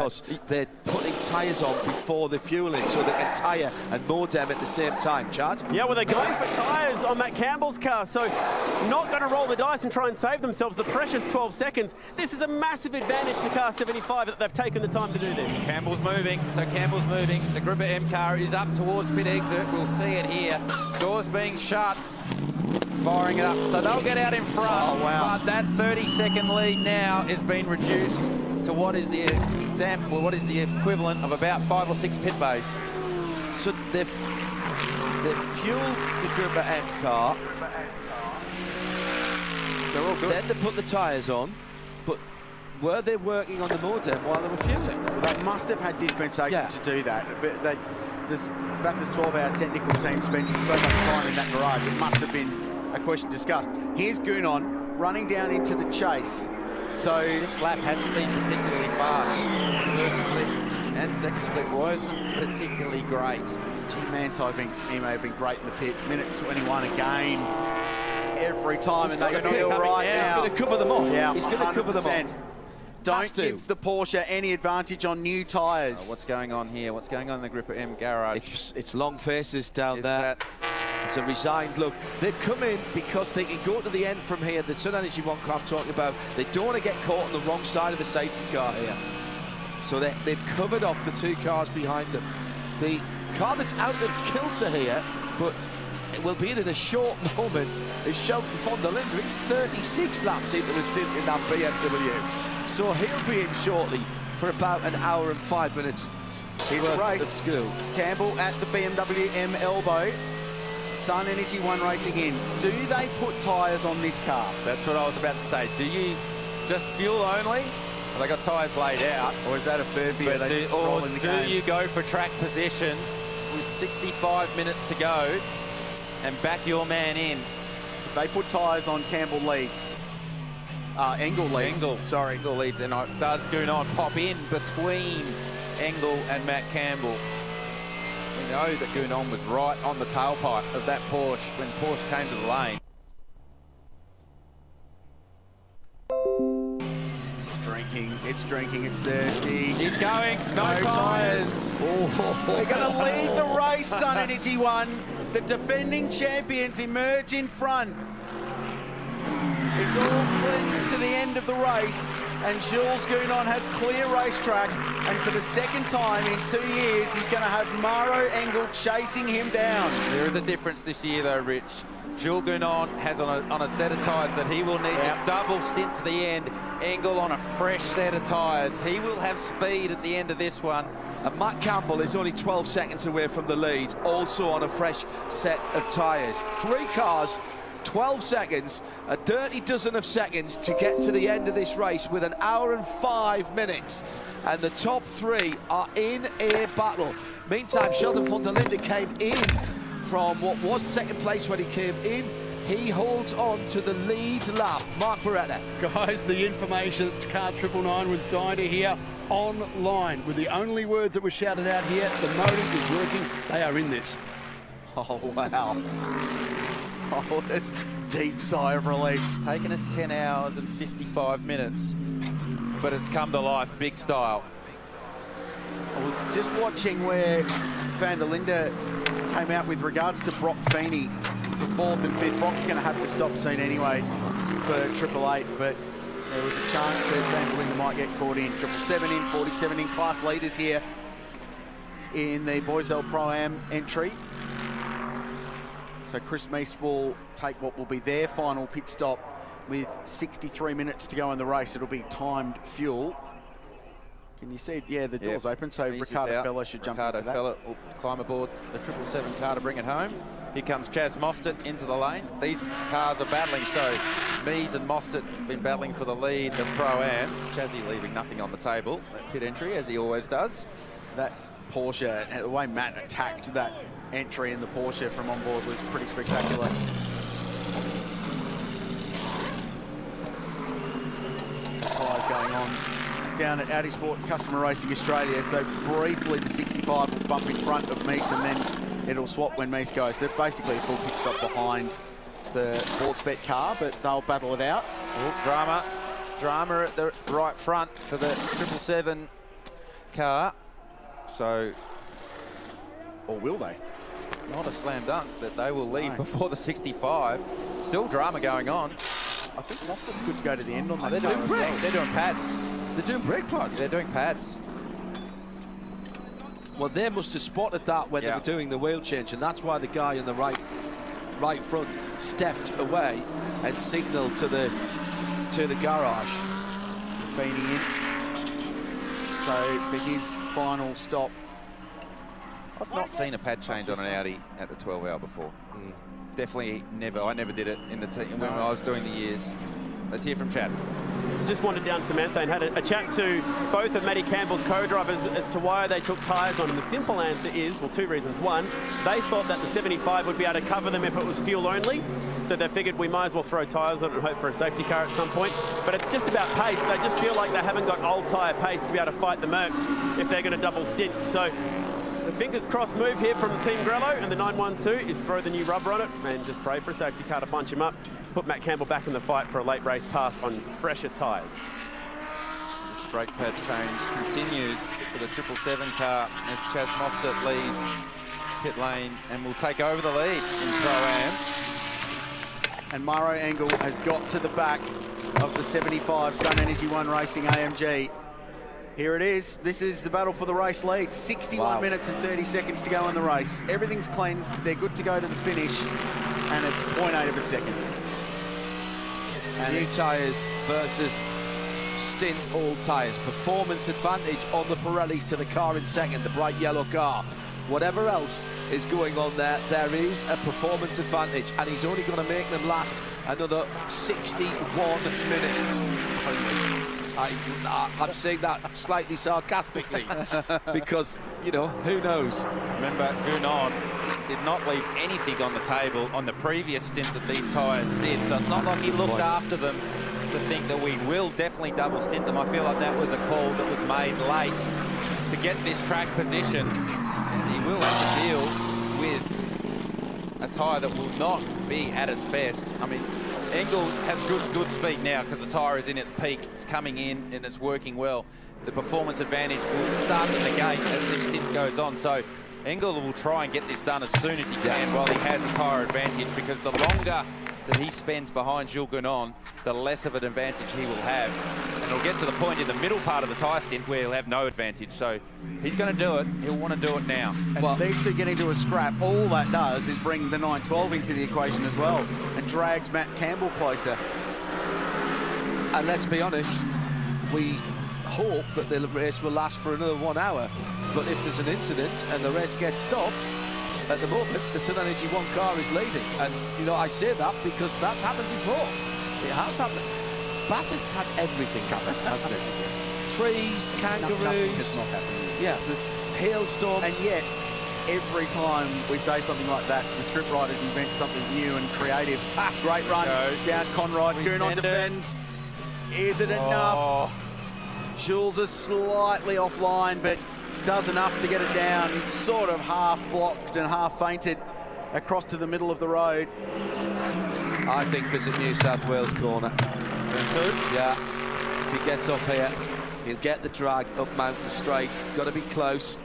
because they're putting tyres on before they're fueling, so they can tyre and modem at the same time. Chad? Yeah, well, they're going for tyres on Matt Campbell's car, so not going to roll the dice and try and save themselves. The pressure's 12 seconds. This is a massive advantage to car 75 that they've taken the time to do this. Campbell's moving, so Campbell's moving. The Gripper M car is up towards pit exit. We'll see it here. Doors being shut. Firing it up, so they'll get out in front. Oh, wow. But that 30-second lead now has been reduced to what is the equivalent of about 5 or 6 pit bays. So they've fueled the Gripper M car. They're all good. Then they put the tyres on, but were they working on the modem while they were fueling? They must have had dispensation to do that. But this Bathurst 12-hour technical team spent so much time in that garage. It must have been a question discussed. Here's Gunon running down into the chase. So this lap hasn't been particularly fast. The first split and second split wasn't particularly great. G-Man typing, he may have been great in the pits. Minute 21 again. Every time, and they're going to be all right now. He's going to cover them off. Yeah, he's going to cover them off. Don't give the Porsche any advantage on new tyres. What's going on here? What's going on in the Gripper M garage? It's long faces down there. It's a resigned look. They've come in because they can go to the end from here. The Sun Energy One car I'm talking about, they don't want to get caught on the wrong side of the safety car here. So they've covered off the 2 cars behind them. The car that's out of kilter here, but it will be in a short moment, is Sheldon von der Linde. He's 36 laps into the stint in that BMW. So he'll be in shortly for about an hour and 5 minutes. Here's the race. School. Campbell at the BMW M elbow. Sun Energy One racing in. Do they put tyres on this car? That's what I was about to say. Do you just fuel only? Well, they got tyres laid out. Or is that a Furphy? Or do you go for track position with 65 minutes to go and back your man in? If they put tyres on, Campbell leads. Engel leads. Engel leads, and does Gunon pop in between Engel and Matt Campbell? We know that Gunon was right on the tailpipe of that Porsche when Porsche came to the lane. It's drinking, it's thirsty. He's going, no tyres. They're going to lead the race, Sun Energy One. The defending champions emerge in front. It's all cleansed to the end of the race, and Jules Gunon has clear racetrack, and for the second time in 2 years, he's going to have Maro Engel chasing him down. There is a difference this year though, Rich. Jules Gunon has on a set of tyres that he will need to double stint to the end. Engel on a fresh set of tyres. He will have speed at the end of this one. And Matt Campbell is only 12 seconds away from the lead, also on a fresh set of tyres. 3 cars, 12 seconds, a dirty dozen of seconds to get to the end of this race with an hour and 5 minutes. And the top 3 are in a battle. Meantime, Sheldon von der Linde came in from what was second place when he came in. He holds on to the lead lap. Mark Beretta. Guys, the information that car 999 was dying to hear online were the only words that were shouted out here. The motor is working. They are in this. Oh, wow. Oh, that's deep sigh of relief. It's taken us 10 hours and 55 minutes, but it's come to life big style. I was just watching where Van der Linde came out with regards to Brock Feeney for 4th and 5th. Brock's going to have to stop soon anyway for 888, but there was a chance that Van der Linde might get caught in. 777 in, 47 in, class leaders here in the Boiselle Pro-Am entry. So Chris Meese will take what will be their final pit stop with 63 minutes to go in the race. It'll be timed fuel. Can you see it? Yeah, the door's open, so Meese Ricardo Feller should jump into that. Ricardo Feller will climb aboard the 777 car to bring it home. Here comes Chaz Mostert into the lane. These cars are battling, so Meese and Mostert have been battling for the lead of Pro-Am. Chazzy leaving nothing on the table at pit entry, as he always does. That Porsche, the way Matt attacked that entry in the Porsche from on board was pretty spectacular. Some tyres going on down at Audi Sport Customer Racing Australia. So briefly the 65 will bump in front of Meese, and then it'll swap when Meese goes. They're basically a full pit stop behind the Sportsbet car, but they'll battle it out. Oh, drama at the right front for the 777 car. So, Or will they? not a slam dunk that they will leave before the 65. Still drama going on. I think Mostard's good to go to the end on that. They're doing bricks. They're doing pads. They're doing brake pads. They're doing pads. Well, they must have spotted that when they were doing the wheel change, and that's why the guy in the right front stepped away and signalled to the garage. Feeney in. So for his final stop. I've not seen a pad change on an Audi at the 12 hour before. Definitely never. I never did it in the team when I was doing the years. Let's hear from Chad. Just wandered down to Mantha and had a chat to both of Matty Campbell's co-drivers as to why they took tyres on. And the simple answer is, well, two reasons. One, they thought that the 75 would be able to cover them if it was fuel only. So they figured we might as well throw tyres on and hope for a safety car at some point. But it's just about pace. They just feel like they haven't got old tyre pace to be able to fight the Mercs if they're going to double stint. So the fingers crossed move here from Team Grello and the 912 is throw the new rubber on it and just pray for a safety car to punch him up. Put Matt Campbell back in the fight for a late race pass on fresher tyres. This brake pad change continues for the 777 car as Chaz Mostert leaves pit lane and will take over the lead in Pro-Am. And Mauro Engel has got to the back of the 75 Sun Energy One Racing AMG. Here it is. This is the battle for the race lead. 61 minutes and 30 seconds to go in the race. Everything's cleansed. They're good to go to the finish. And it's 0.8 of a second. And new tyres versus stint old tyres. Performance advantage on the Pirellis to the car in second, the bright yellow car. Whatever else is going on there, there is a performance advantage, and he's only going to make them last another 61 minutes. I'm saying that slightly sarcastically because, you know, who knows? Remember, Gunon did not leave anything on the table on the previous stint that these tyres did, so it's not like he looked after them to think that we will definitely double stint them. I feel like that was a call that was made late to get this track position, and he will have to deal with a tyre that will not be at its best. I mean, Engel has good speed now because the tyre is in its peak. It's coming in and it's working well. The performance advantage will start to negate as this stint goes on. So Engel will try and get this done as soon as he can while he has a tyre advantage, because the longer that he spends behind Jules Gunon, the less of an advantage he will have. And he'll get to the point in the middle part of the tyre stint where he'll have no advantage. So he's going to do it. He'll want to do it now. And these two getting to a scrap, all that does is bring the 912 into the equation as well and drags Matt Campbell closer. And let's be honest, we hope that the race will last for another 1 hour. But if there's an incident and the race gets stopped, at the moment, the Sun Energy One car is leading. And, you know, I say that because that's happened before. It has happened. Bathurst had everything happen, hasn't it? Trees, kangaroos. Nothing has not happened. Yeah, there's hailstorms. And yet, every time we say something like that, the script writers invent something new and creative. Great run down Conrad. Gunon defends. Is it enough? Jules is slightly offline, but does enough to get it down. He's sort of half blocked and half fainted across to the middle of the road. I think visit New South Wales corner. Turn two? Yeah. If he gets off here, he'll get the drag up Mountain Straight. Got to be close.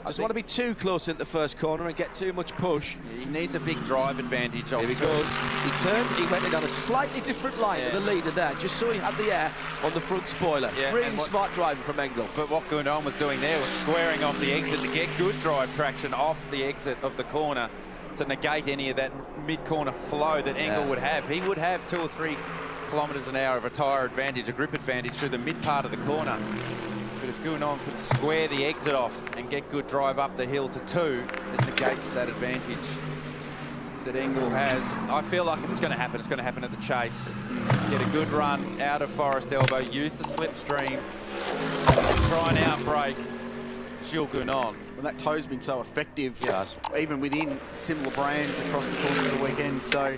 Doesn't want to be too close into the first corner and get too much push. He needs a big drive advantage. Here he goes. He turned, he went in on a slightly different line to the leader there, just so he had the air on the front spoiler. Really smart driving from Engel. But what Gunon was doing there was squaring off the exit to get good drive traction off the exit of the corner to negate any of that mid-corner flow that Engel would have. He would have 2 or 3 kilometres an hour of a tyre advantage, a grip advantage through the mid part of the corner. But if Gunon could square the exit off and get good drive up the hill to 2, it negates that advantage that Engel has. I feel like if it's going to happen, it's going to happen at the chase. Get a good run out of Forest Elbow, use the slipstream, and try and outbrake Jules Gunon. Well, that toe's been so effective, even within similar brands across the course of the weekend. So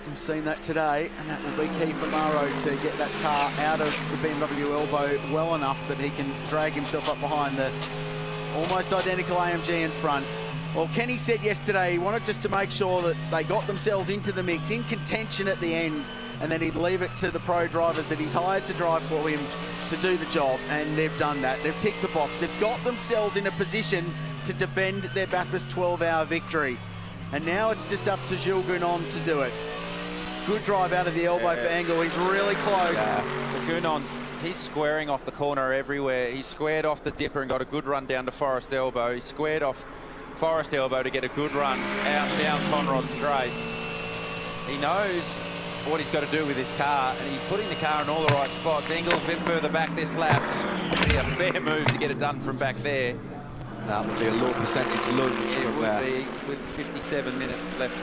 we've seen that today, and that will be key for Mauro to get that car out of the BMW elbow well enough that he can drag himself up behind the almost identical AMG in front. Well, Kenny said yesterday he wanted just to make sure that they got themselves into the mix, in contention at the end. and then he'd leave it to the pro drivers that he's hired to drive for him to do the job, and they've done that. They've ticked the box. They've got themselves in a position to defend their Bathurst 12-hour victory. And now it's just up to Jules Gounon to do it. Good drive out of the elbow for Engel. He's really close. Gounon, he's squaring off the corner everywhere. He squared off the dipper and got a good run down to Forest Elbow. He squared off Forest Elbow to get a good run out down Conrod Straight. He knows what he's got to do with his car, and he's putting the car in all the right spots. Engel's a bit further back this lap. It'd be a fair move to get it done from back there. That would be a low percentage lunge It from would there. be with 57 minutes left to